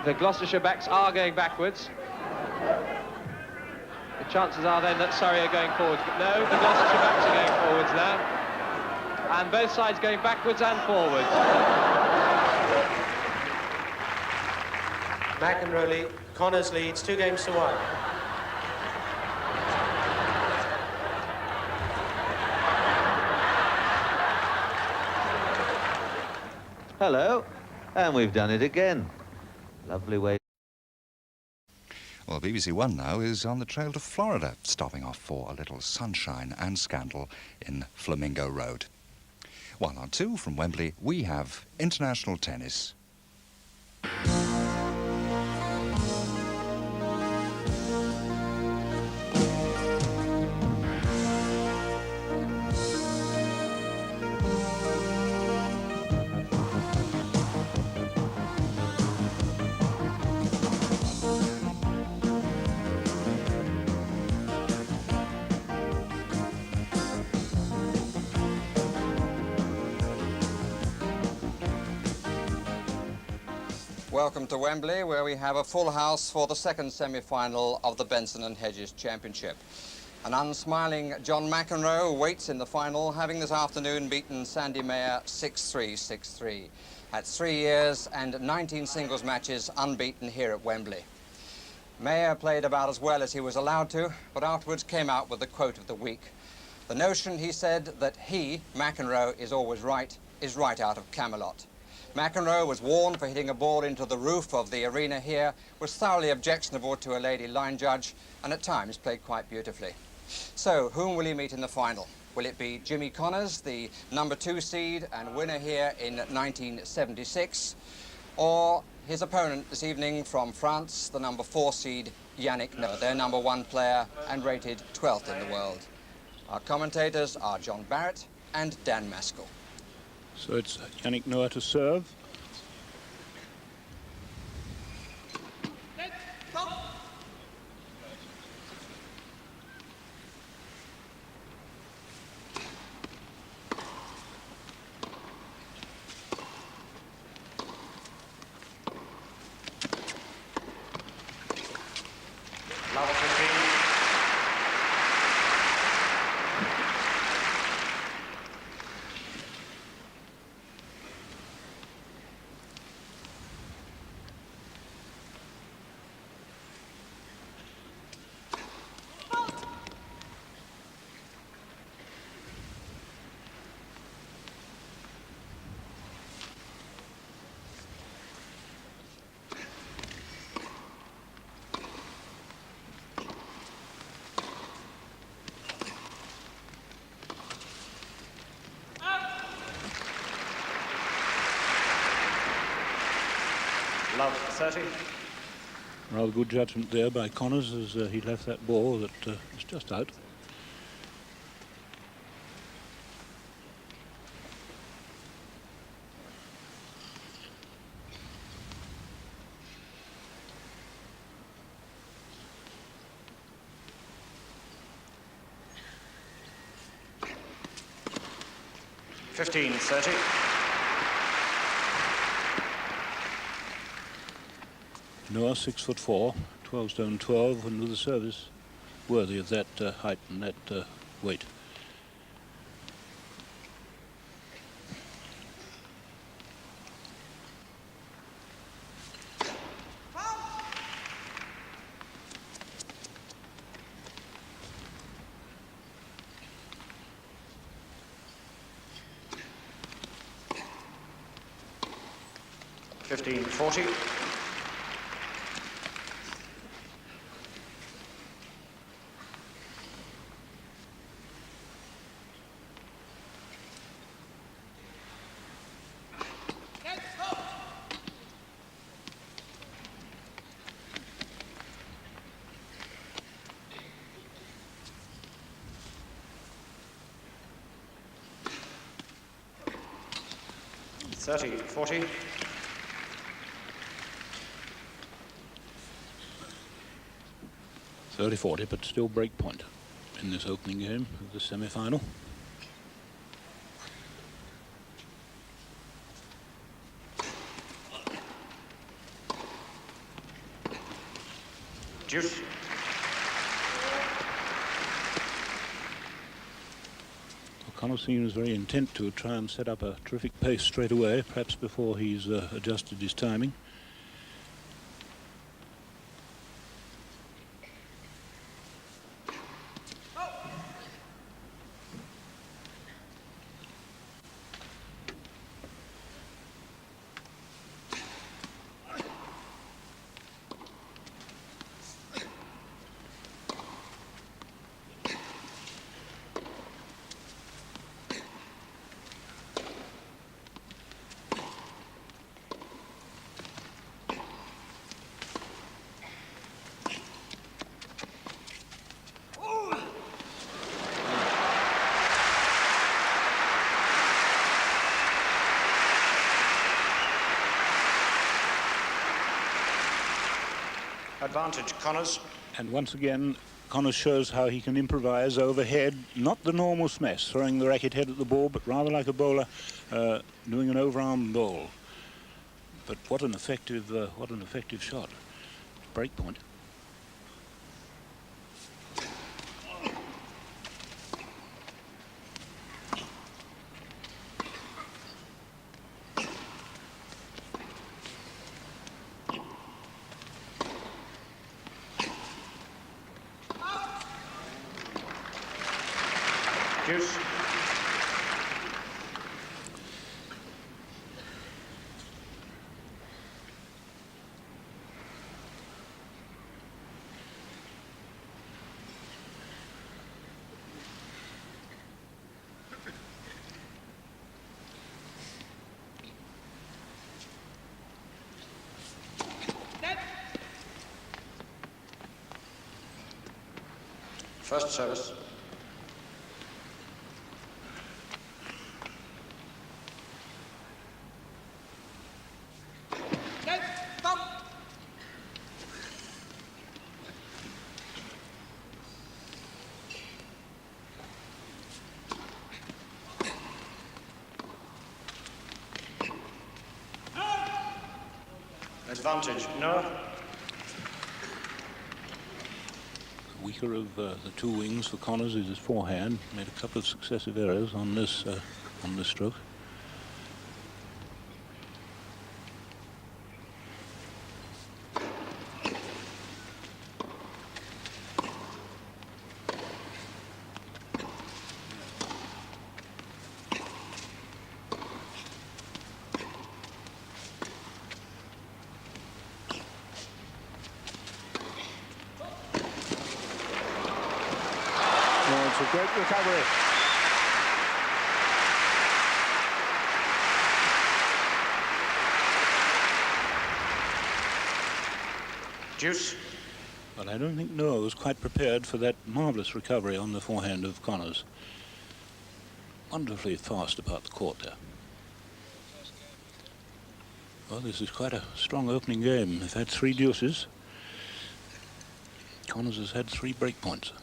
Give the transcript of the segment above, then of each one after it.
The Gloucestershire backs are going backwards. The chances are then that Surrey are going forwards, but no, the Gloucestershire backs are going forwards now. And both sides going backwards and forwards. McEnroe, Connors leads 2-1. Hello, and we've done it again. Lovely way. Well, BBC One now is on the trail to Florida, stopping off for a little sunshine and scandal in Flamingo Road. 1 on 2 from Wembley, we have international tennis. Welcome to Wembley, where we have a full house for the second semi-final of the Benson and Hedges Championship. An unsmiling John McEnroe waits in the final, having this afternoon beaten Sandy Mayer 6-3, 6-3. At 3 years and 19 singles matches unbeaten here at Wembley. Mayer played about as well as he was allowed to, but afterwards came out with the quote of the week. The notion, he said, that he, McEnroe, is always right, is right out of Camelot. McEnroe was warned for hitting a ball into the roof of the arena here, was thoroughly objectionable to a lady line judge, and at times played quite beautifully. So, whom will he meet in the final? Will it be Jimmy Connors, the #2 seed and winner here in 1976, or his opponent this evening from France, the #4 seed, Yannick, their #1 player and rated 12th in the world? Our commentators are John Barrett and Dan Maskell. So it's Yannick Noah to serve. Love 30. Rather good judgment there by Connors as he left that ball that was just out. (15-30). Noah 6'4", 12 stone 12, and with a service worthy of that height and that weight. (15-40). (30-40). 30-40, but still break point in this opening game of the semi-final. Deuce. Connors seems very intent to try and set up a terrific pace straight away, perhaps before he's adjusted his timing. Advantage, Connors. And once again, Connors shows how he can improvise overhead, not the normal smash, throwing the racket head at the ball, but rather like a bowler doing an overarm bowl. But what an effective shot. Break point. Deuce. First service. Advantage, no. Weaker of the two wings for Connors is his forehand. Made a couple of successive errors on this stroke. Oh, it's a great recovery. Deuce. Well, I don't think Noah was quite prepared for that marvellous recovery on the forehand of Connors. Wonderfully fast about the court there. Well, this is quite a strong opening game. They've had 3 deuces. Connors has had 3 break points.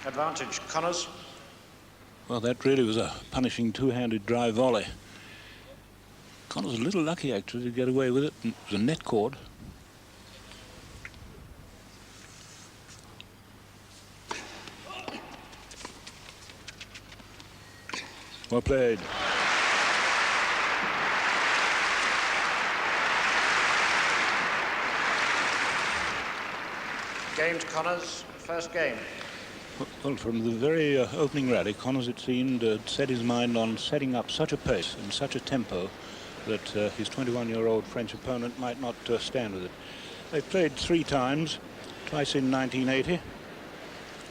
Advantage, Connors. Well, that really was a punishing two-handed drive volley. Connors was a little lucky, actually, to get away with it. It was a net cord. Well played. Game to Connors, first game. Well, from the very opening rally, Connors, it seemed, set his mind on setting up such a pace and such a tempo that his 21-year-old French opponent might not stand with it. They've played 3 times, twice in 1980.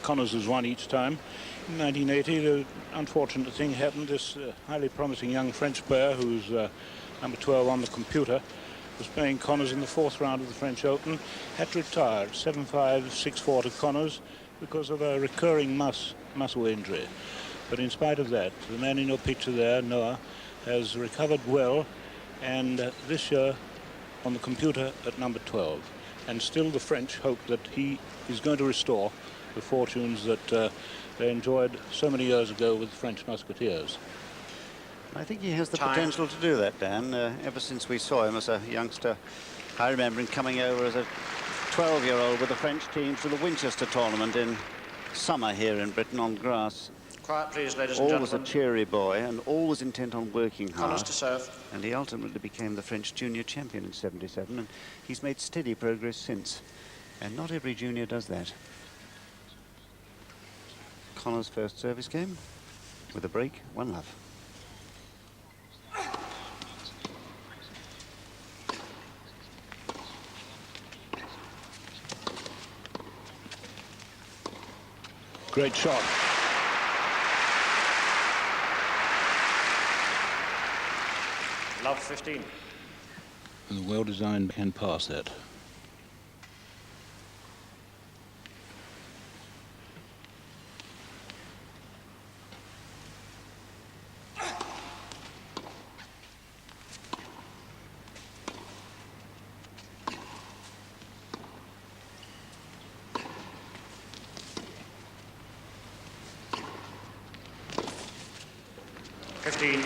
Connors has won each time. In 1980, the unfortunate thing happened. This highly promising young French player, who's number 12 on the computer, was playing Connors in the 4th round of the French Open, had to retire 7-5, 6-4 to Connors because of a recurring muscle injury. But in spite of that, the man in your picture there, Noah, has recovered well, and this year on the computer at number 12. And still the French hope that he is going to restore the fortunes that they enjoyed so many years ago with the French Musketeers. I think he has the Time. potential to do that, Dan. Ever since we saw him as a youngster, I remember him coming over as a 12-year-old with the French team to the Winchester tournament in summer here in Britain on grass. Quiet, please, ladies and Always a gentlemen. cheery boy and always intent on working Connors hard. to serve. And he ultimately became the French junior champion in '77, and he's made steady progress since. And not every junior does that. Connors' first service game with a break, 1-love. Great shot. Love 15. And the well-designed can pass that.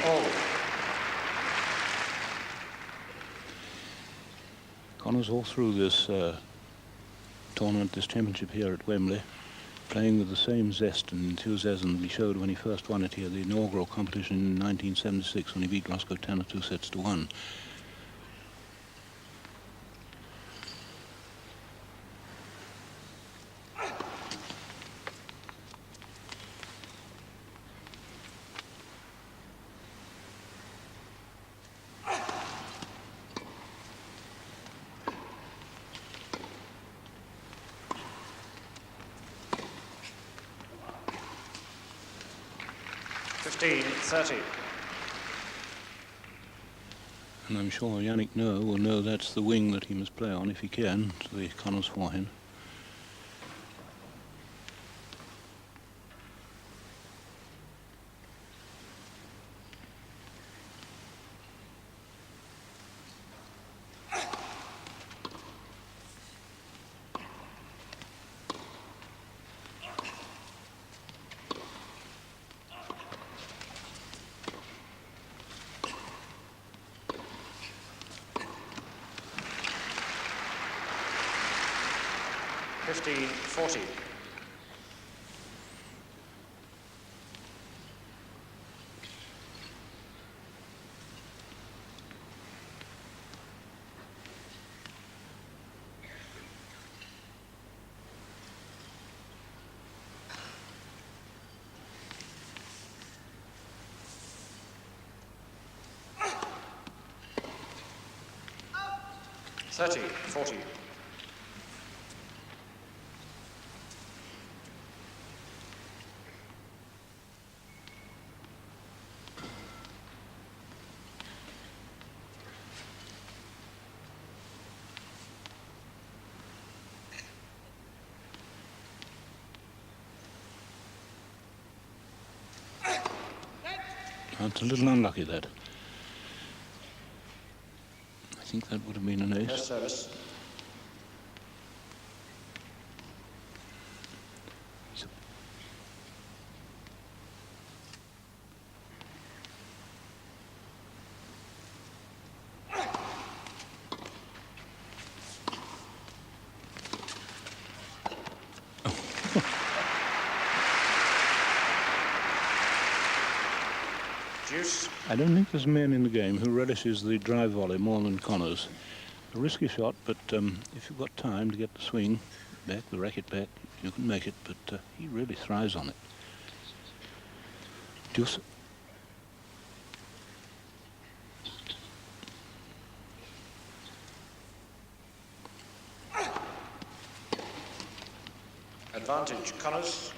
All. Connors all through this tournament, this championship here at Wembley, playing with the same zest and enthusiasm that he showed when he first won it here, the inaugural competition in 1976 when he beat Roscoe Tanner 2-1. And I'm sure Yannick will know that's the wing that he must play on if he can, to the Connors forehand. .40. .40. It's a little unlucky, that. I think that would have been an ace. First service. Deuce. I don't think there's a man in the game who relishes the drive volley more than Connors. A risky shot, but if you've got time to get the swing back, the racket back, you can make it, but he really thrives on it. Deuce. Advantage, Connors.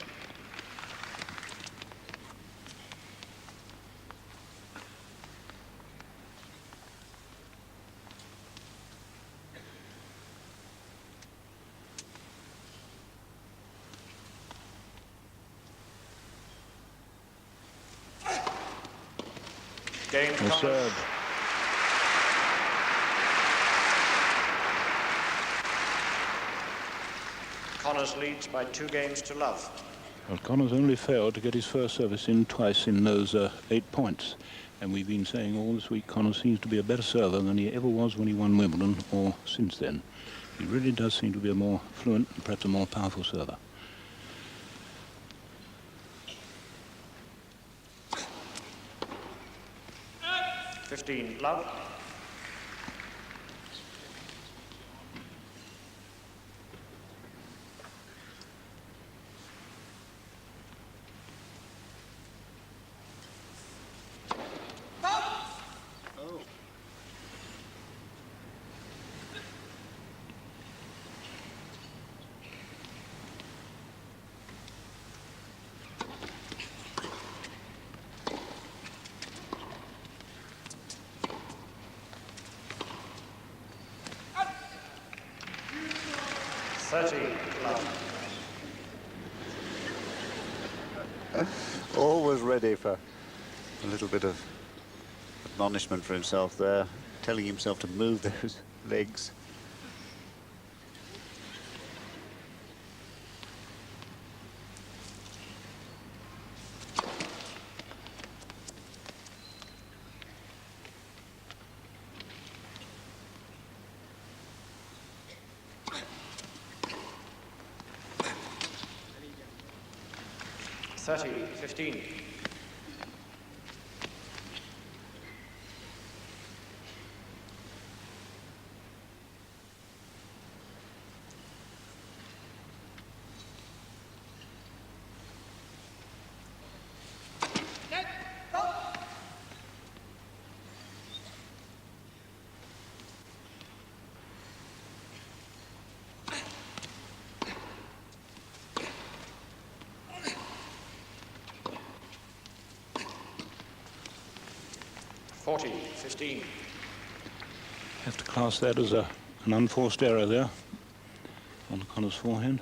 Game Well Connors. served. Connors leads by 2 games to love. Well, Connors only failed to get his first service in twice in those 8 points. And we've been saying all this week Connors seems to be a better server than he ever was when he won Wimbledon or since then. He really does seem to be a more fluent and perhaps a more powerful server. Love. Love. Always ready for a little bit of admonishment for himself there, telling himself to move those legs. Fifteen. Forty. 15. Have to class that as an unforced error there on Connors' forehand.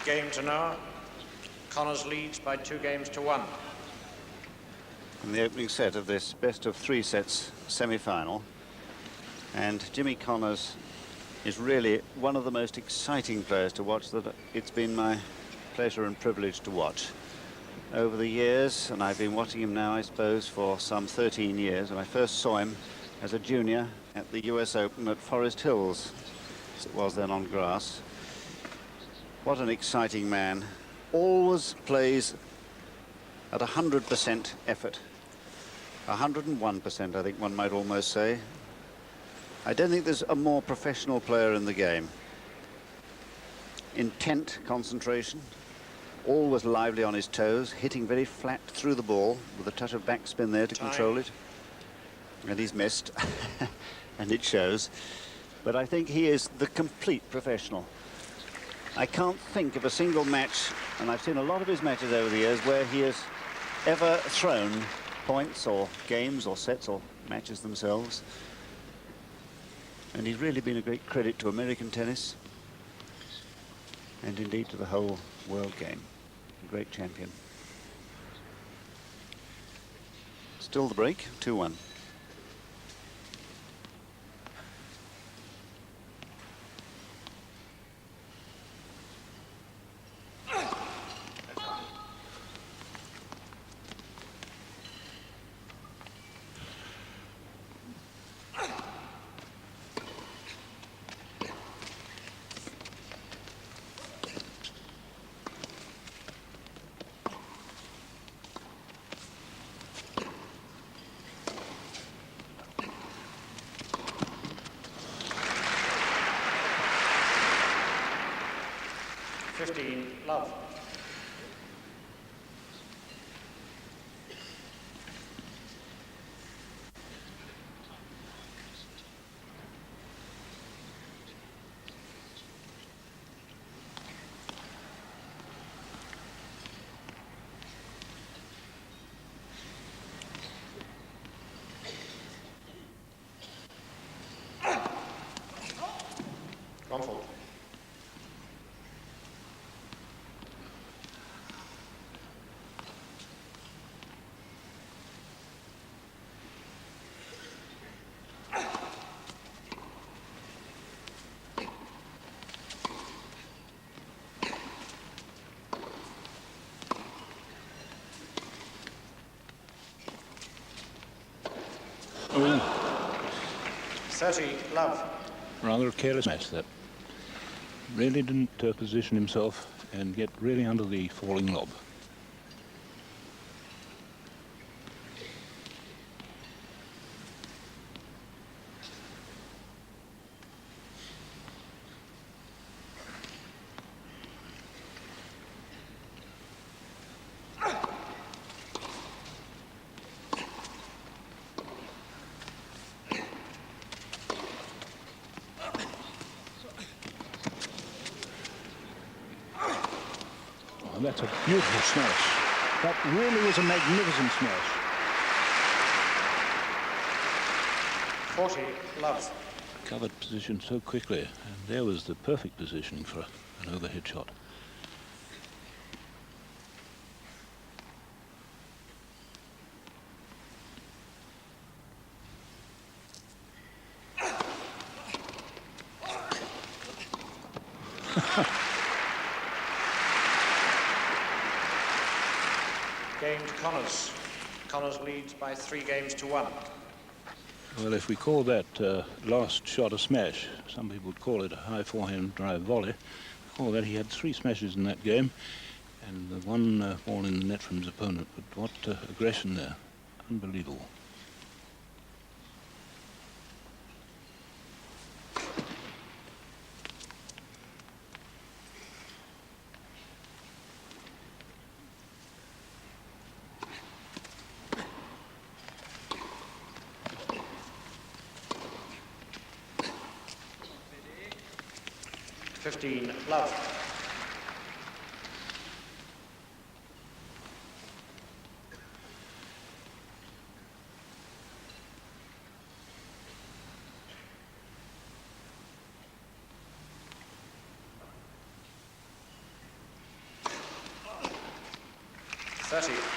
Game to Noah. Connors leads by 2 games to 1. In the opening set of this best of 3 sets semi-final, and Jimmy Connors is really one of the most exciting players to watch that it's been my pleasure and privilege to watch over the years, and I've been watching him now, I suppose, for some 13 years, and I first saw him as a junior at the US Open at Forest Hills, as it was then on grass. What an exciting man. Always plays at 100% effort. 101%, I think one might almost say. I don't think there's a more professional player in the game. Intent, concentration, always lively on his toes, hitting very flat through the ball with a touch of backspin there to control it. And he's missed, and it shows. But I think he is the complete professional. I can't think of a single match, and I've seen a lot of his matches over the years, where he has ever thrown points or games or sets or matches themselves. And he's really been a great credit to American tennis and indeed to the whole world game. A great champion. Still the break, 2-1. Love. One fault. Oh, 30, love. rather a careless mess that. Really didn't position himself and get really under the falling lob. Oh, that's a beautiful smash. That really was a magnificent smash. 40, love. Covered position so quickly, and there was the perfect positioning for an overhead shot. Game to Connors. Connors leads by 3 games to 1. Well, if we call that last shot a smash, some people would call it a high forehand drive volley. Call that he had 3 smashes in that game, and the one ball in the net from his opponent. But what aggression there! Unbelievable. Love.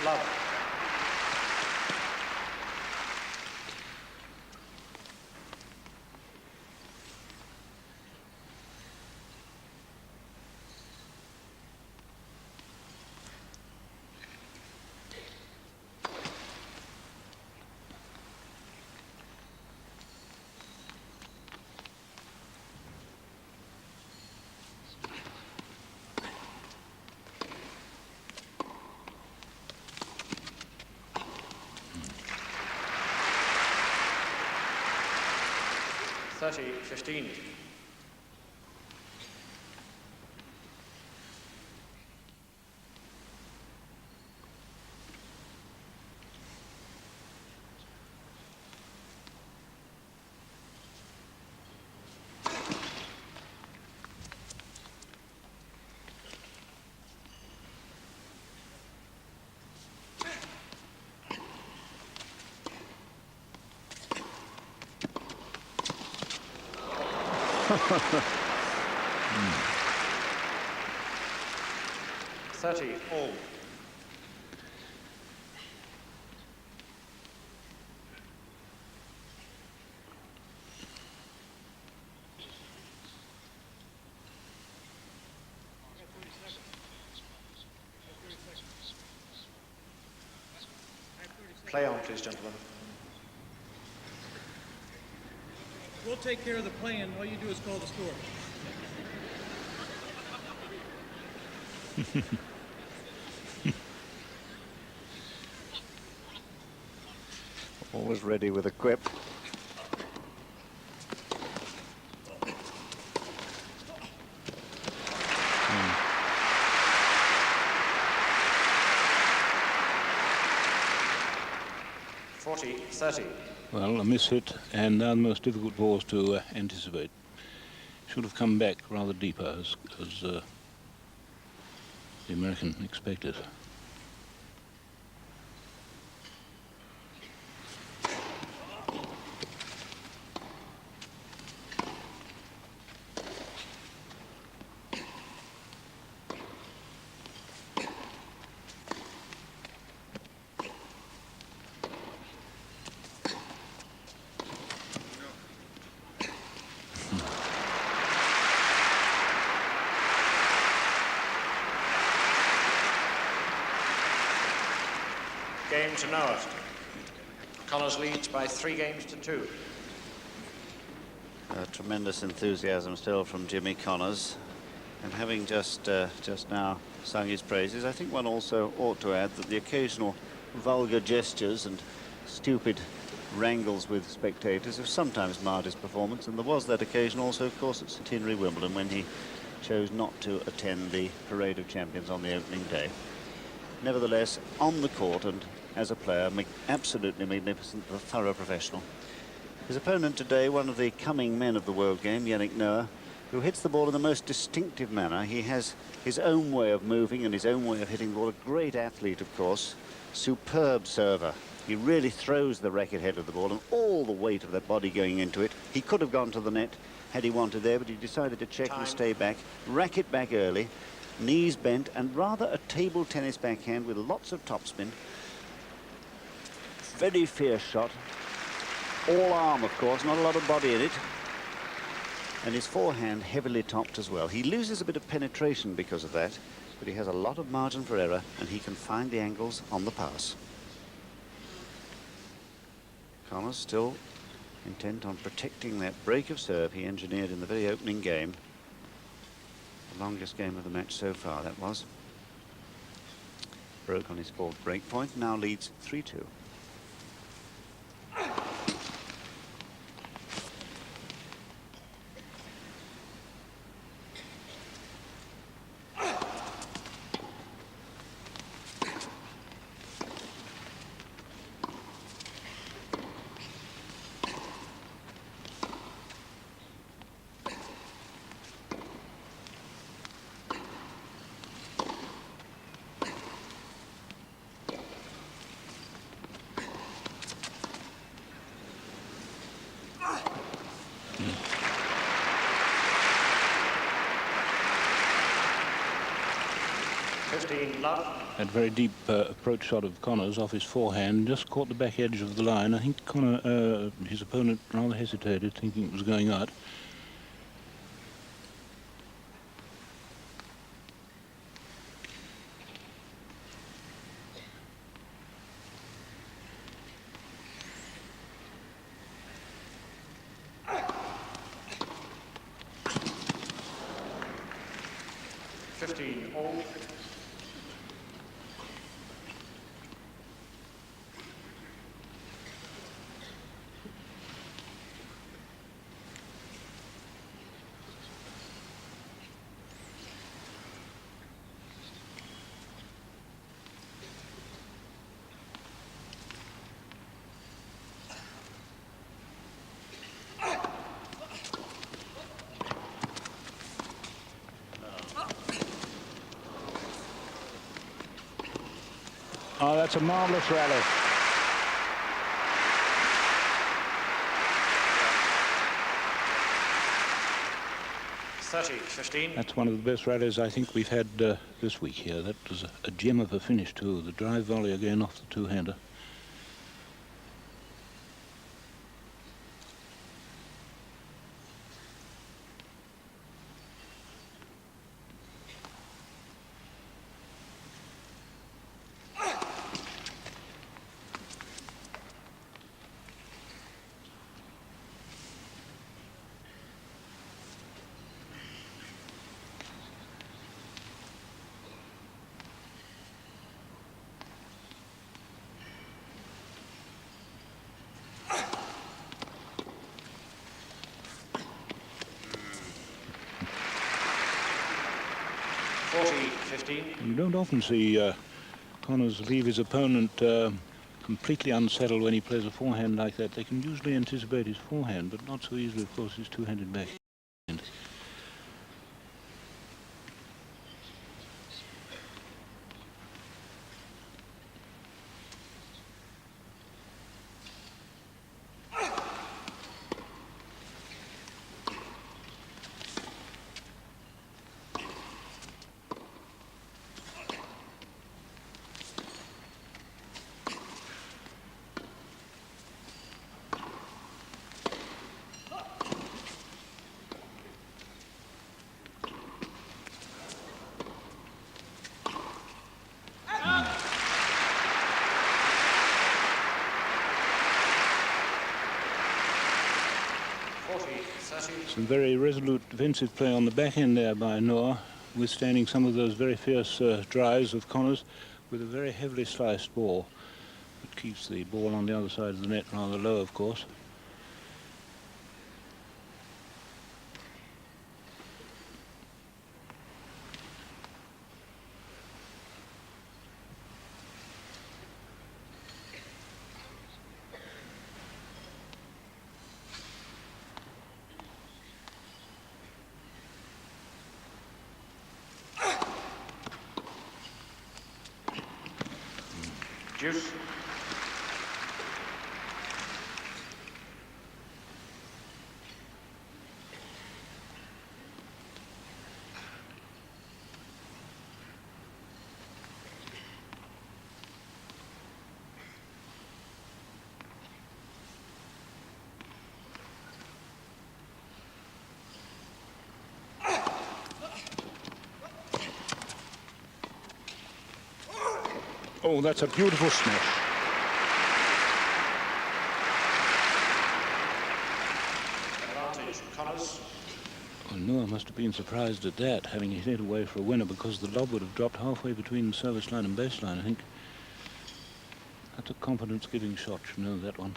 Love. Thirty, 15. Mm. 30 all. Play on, please, gentlemen. We'll take care of the playing. All you do is call the score. Always ready with a quip. Mm. 40-30. Well, a mishit, and now the most difficult balls to anticipate. Should have come back rather deeper, as the American expected. game to Noah. Connors leads by 3 games to 2. Tremendous enthusiasm still from Jimmy Connors, and having just now sung his praises, I think one also ought to add that the occasional vulgar gestures and stupid wrangles with spectators have sometimes marred his performance, and there was that occasion also, of course, at Centenary Wimbledon when he chose not to attend the Parade of Champions on the opening day. Nevertheless, on the court and as a player, absolutely magnificent, a thorough professional. His opponent today, one of the coming men of the world game, Yannick Noah, who hits the ball in the most distinctive manner. He has his own way of moving and his own way of hitting the ball. A great athlete, of course, superb server. He really throws the racket head of the ball and all the weight of that body going into it. He could have gone to the net had he wanted there, but he decided to check and stay back, racket back early, knees bent, and rather a table tennis backhand with lots of topspin. Very fierce shot. All arm, of course, not a lot of body in it. And his forehand heavily topped as well. He loses a bit of penetration because of that, but he has a lot of margin for error, and he can find the angles on the pass. Connors still intent on protecting that break of serve he engineered in the very opening game. The longest game of the match so far, that was. Broke on his fourth break point, now leads 3-2. That very deep approach shot of Connors off his forehand just caught the back edge of the line. I think his opponent rather hesitated, thinking it was going out. Oh, that's a marvellous rally. That's one of the best rallies I think we've had this week here. That was a gem of a finish too. The drive volley again off the two-hander. You don't often see Connors leave his opponent completely unsettled when he plays a forehand like that. They can usually anticipate his forehand, but not so easily, of course, his two-handed backhand. Some very resolute defensive play on the back end there by Noah, withstanding some of those very fierce drives of Connors with a very heavily sliced ball. It keeps the ball on the other side of the net rather low, of course. Juice. Oh, that's a beautiful smash. Advantage, Connors. Well, Noah must have been surprised at that, having hit it away for a winner, because the lob would have dropped halfway between the service line and baseline, I think. That's a confidence-giving shot, you know, that one.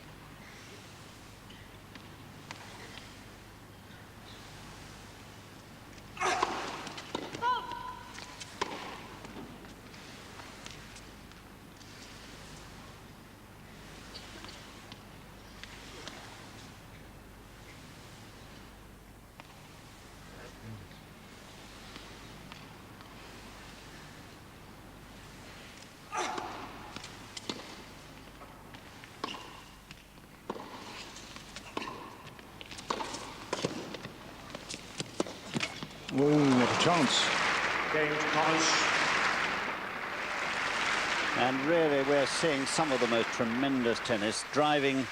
Oh, what a chance. Game to Connors. And really, we're seeing some of the most tremendous tennis. Driving,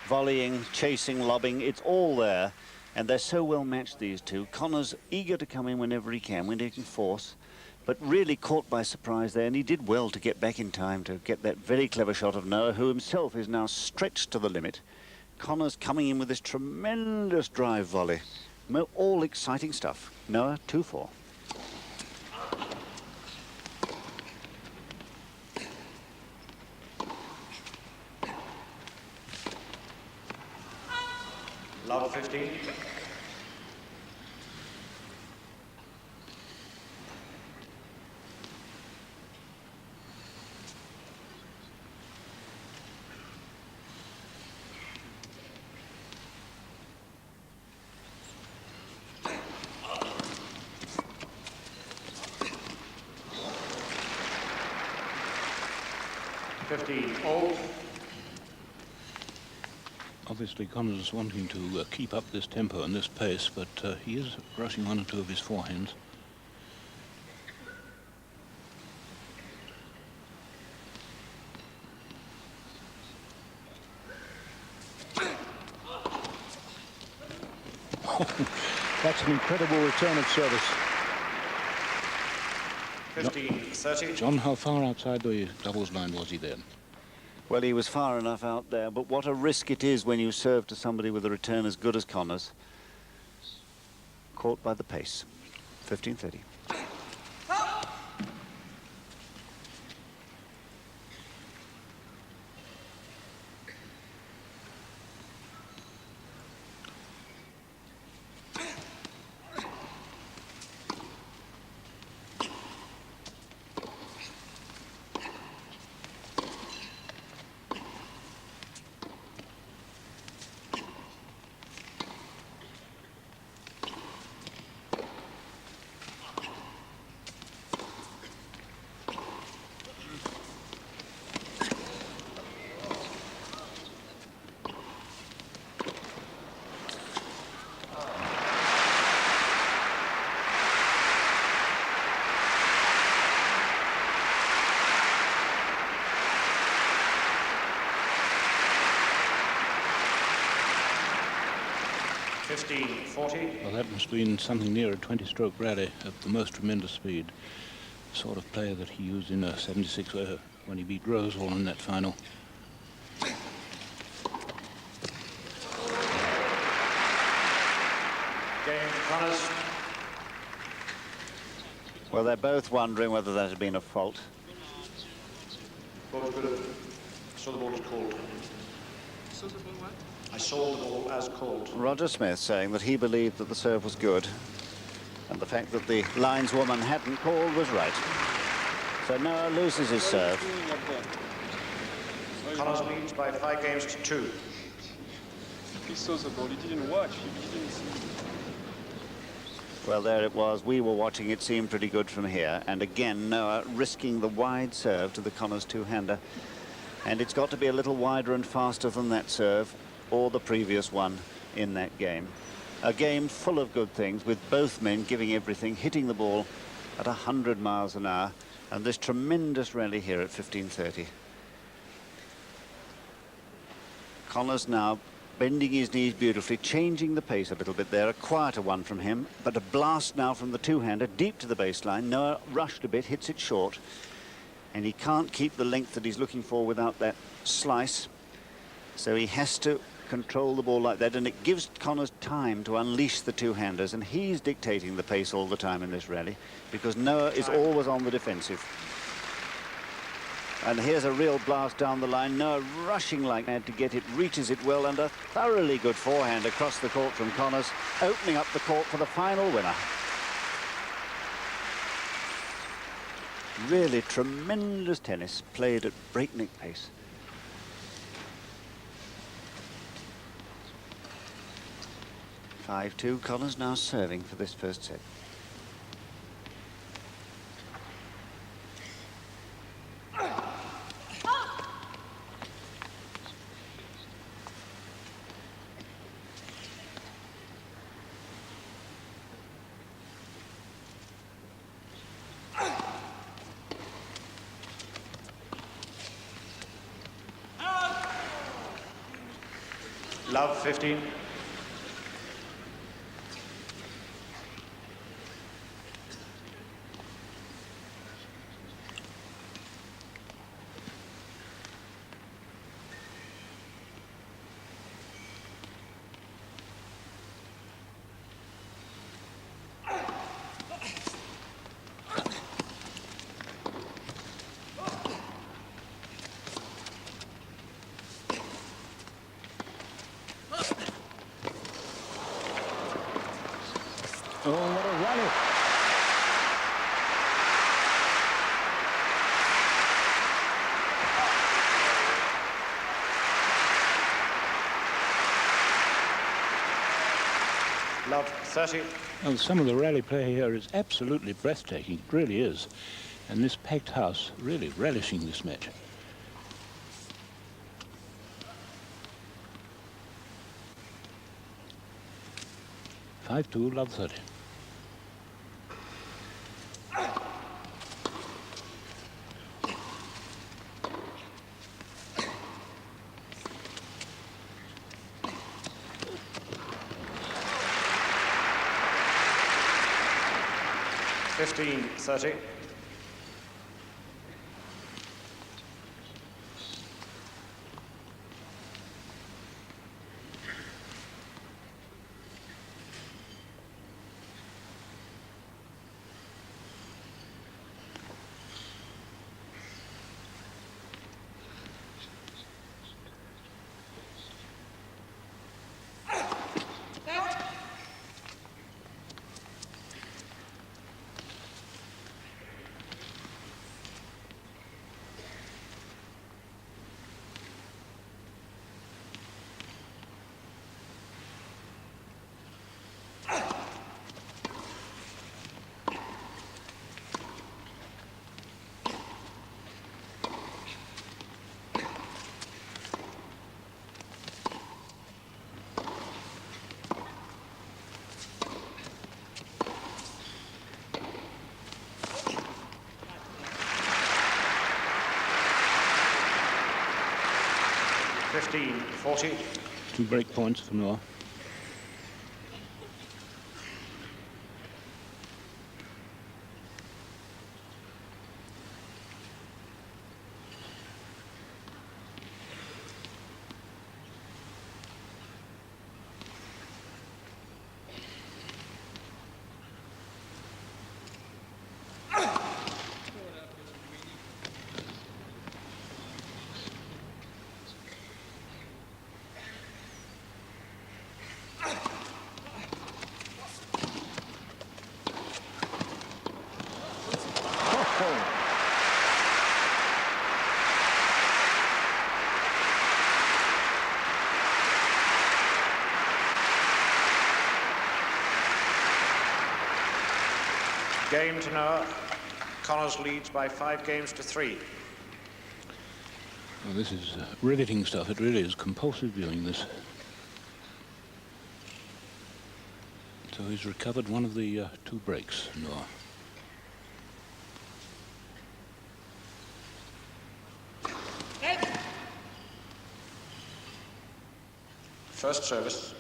volleying, chasing, lobbing, it's all there. And they're so well matched, these two. Connors eager to come in whenever he can, when he can force, but really caught by surprise there. And he did well to get back in time to get that very clever shot of Noah, who himself is now stretched to the limit. Connors coming in with this tremendous drive volley. All exciting stuff. Noah, 2-4. Love 15. All. Obviously, Connors is wanting to keep up this tempo and this pace, but he is rushing one or two of his forehands. That's an incredible return of service. 15-30. John, how far outside the doubles line was he then? Well, he was far enough out there, but what a risk it is when you serve to somebody with a return as good as Connors. Caught by the pace. 15-30. Well, that must have been something near a 20-stroke rally at the most tremendous speed. The sort of player that he used in a 76 when he beat Rosewall in that final. Connors. Well, they're both wondering whether that had been a fault. Ball's good. I saw the ball was called. I saw the ball as called. Roger Smith saying that he believed that the serve was good, and the fact that the lineswoman hadn't called was right. So Noah loses his serve. Connors leads by 5 games to 2. He saw the ball, he didn't watch, he didn't see. Well, there it was. We were watching. It seemed pretty good from here. And again, Noah risking the wide serve to the Connors two-hander. And it's got to be a little wider and faster than that serve or the previous one in that game. A game full of good things, with both men giving everything, hitting the ball at 100 miles an hour. And this tremendous rally here at 15:30. Connors now bending his knees beautifully, changing the pace a little bit there. A quieter one from him, but a blast now from the two-hander deep to the baseline. Noah rushed a bit, hits it short, and he can't keep the length that he's looking for without that slice. So he has to control the ball like that, and it gives Connors time to unleash the two-handers, and he's dictating the pace all the time in this rally because Noah is always on the defensive. And here's a real blast down the line. Noah rushing like mad to get it, reaches it well, and a thoroughly good forehand across the court from Connors, opening up the court for the final winner. Really tremendous tennis, played at breakneck pace. (5-2), Connors now serving for this first set. Love 15. Oh, what a rally. Love 30. Well, some of the rally play here is absolutely breathtaking. It really is. And this packed house really relishing this match. 5-2, love 30. Fifteen 30. Fifteen 40. 2 break points for Noah. Game to Noah. Connors leads by 5 games to 3. Well, this is riveting stuff. It really is compulsive viewing, this. So he's recovered one of the 2 breaks, Noah. First service.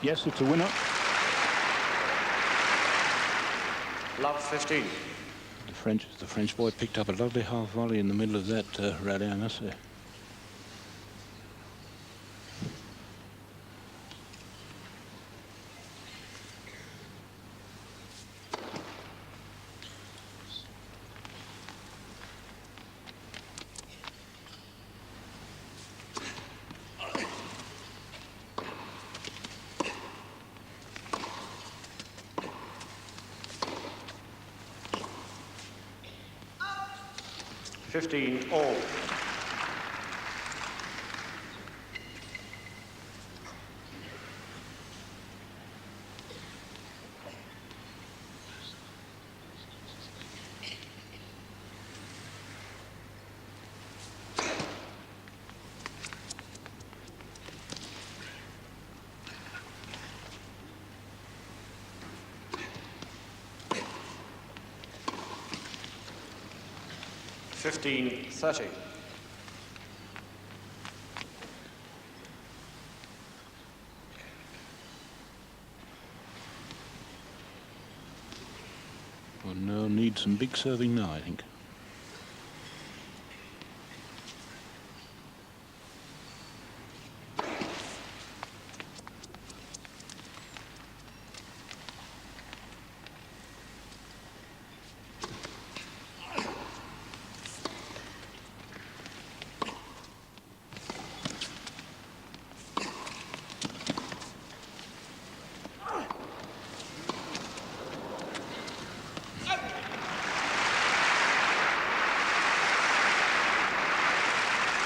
Yes, it's a winner. Love 15. The French boy picked up a lovely half volley in the middle of that rally, I must say. All. $15-30. Well, no, need some big serving now, I think.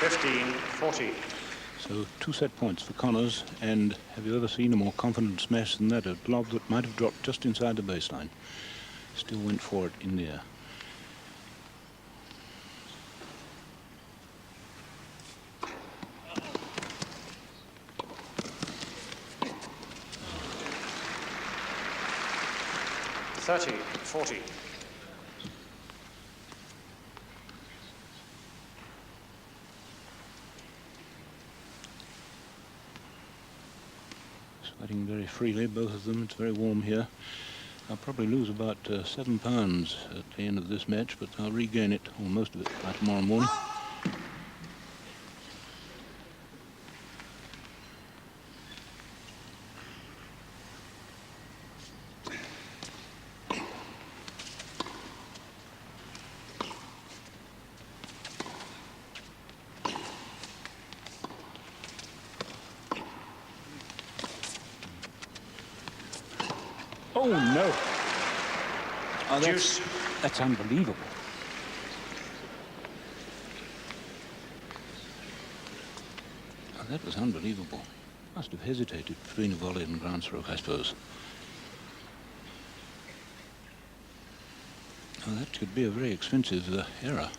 $15-40. So 2 set points for Connors, and have you ever seen a more confident smash than that? A lob that might have dropped just inside the baseline. Still went for it in the air. $30-40. Sweating very freely, both of them. It's very warm here. I'll probably lose about 7 pounds at the end of this match, but I'll regain it, or most of it, by tomorrow morning. Oh, no. Oh, that's unbelievable. Oh, that was unbelievable. Must have hesitated between a volley and ground stroke, I suppose. Oh, that could be a very expensive error.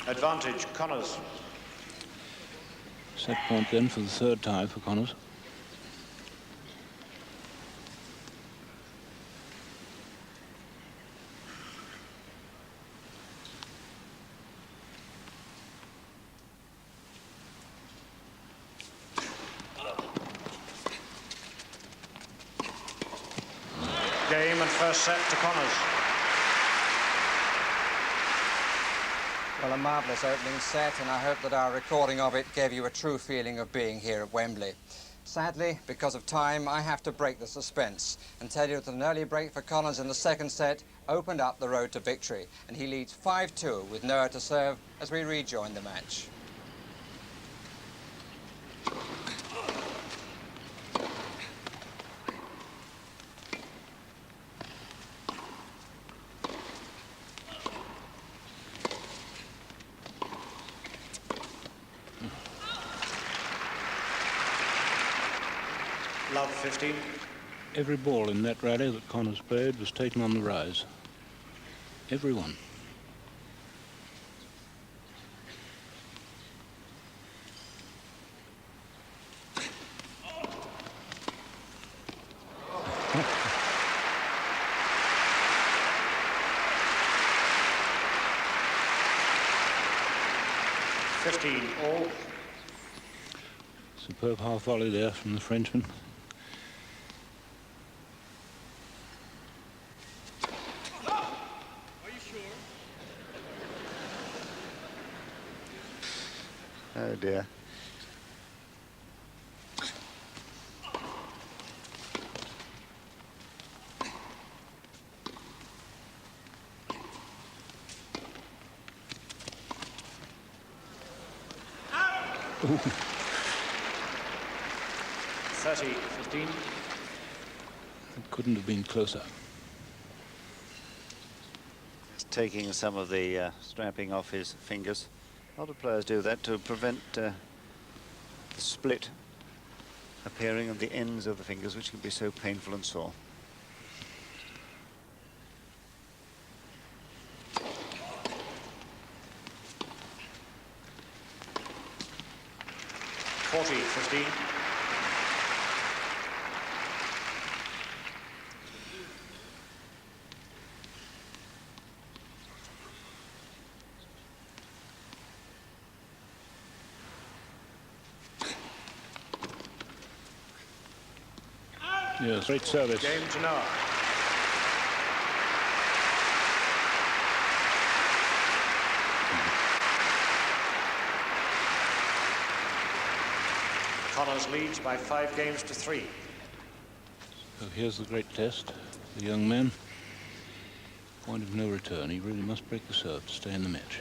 Advantage, Connors. Set point then for the 3rd tie for Connors. Game and first set to Connors. Well, a marvellous opening set, and I hope that our recording of it gave you a true feeling of being here at Wembley. Sadly, because of time, I have to break the suspense and tell you that an early break for Connors in the second set opened up the road to victory, and he leads 5-2 with Noah to serve as we rejoin the match. Love 15. Every ball in that rally that Connors played was taken on the rise. Every one. All. Superb half volley there from the Frenchman. Oh dear. Ooh. 30-15. It couldn't have been closer. Just taking some of the strapping off his fingers. A lot of players do that to prevent the split appearing on the ends of the fingers, which can be so painful and sore. Yes, great service. Game to Noah. Connors leads by 5-3. So here's the great test. The young man, point of no return. He really must break the serve to stay in the match.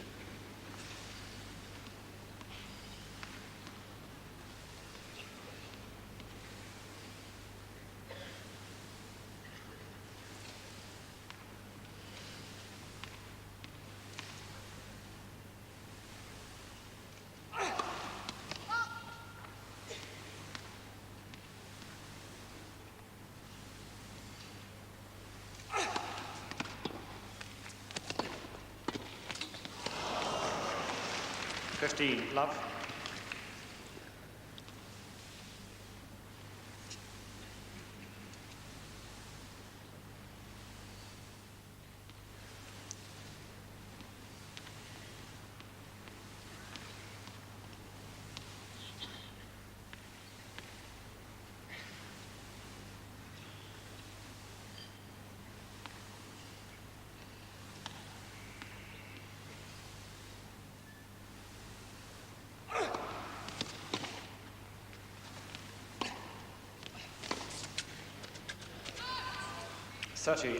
Love.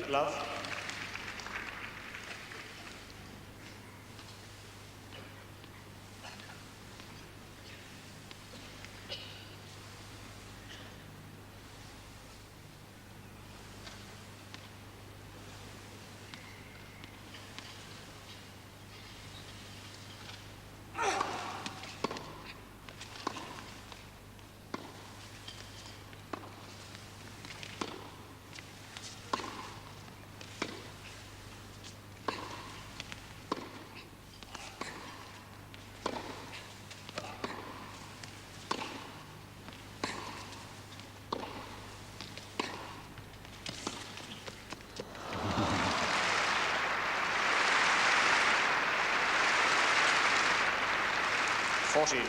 Love.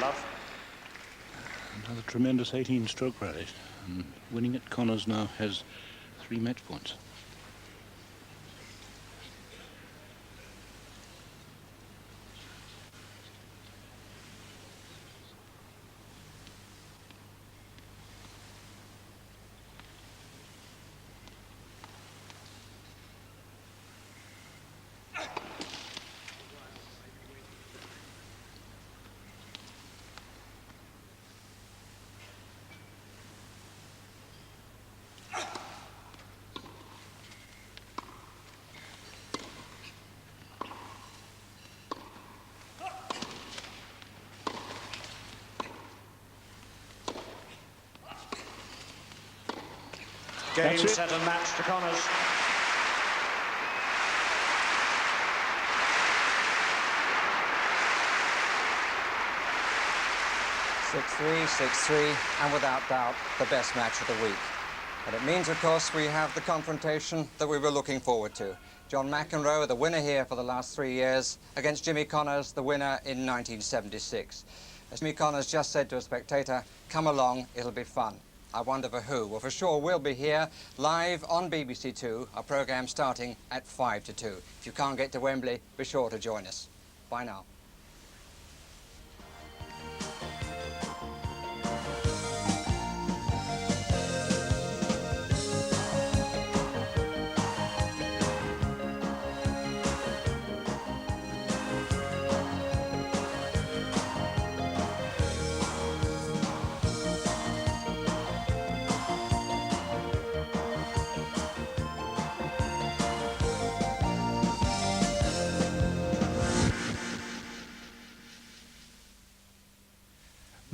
Love. Another tremendous 18-stroke rally. And winning at Connors now has 3 match points. Game, set and match to Connors. 6-3, 6-3, and without doubt, the best match of the week. And it means, of course, we have the confrontation that we were looking forward to. John McEnroe, the winner here for the last 3 years, against Jimmy Connors, the winner in 1976. As Jimmy Connors just said to a spectator, "Come along, it'll be fun." I wonder for who? Well, for sure, we'll be here live on BBC Two, our programme starting at 5 to 2. If you can't get to Wembley, be sure to join us. Bye now.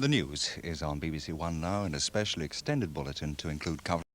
The news is on BBC One now in a specially extended bulletin to include coverage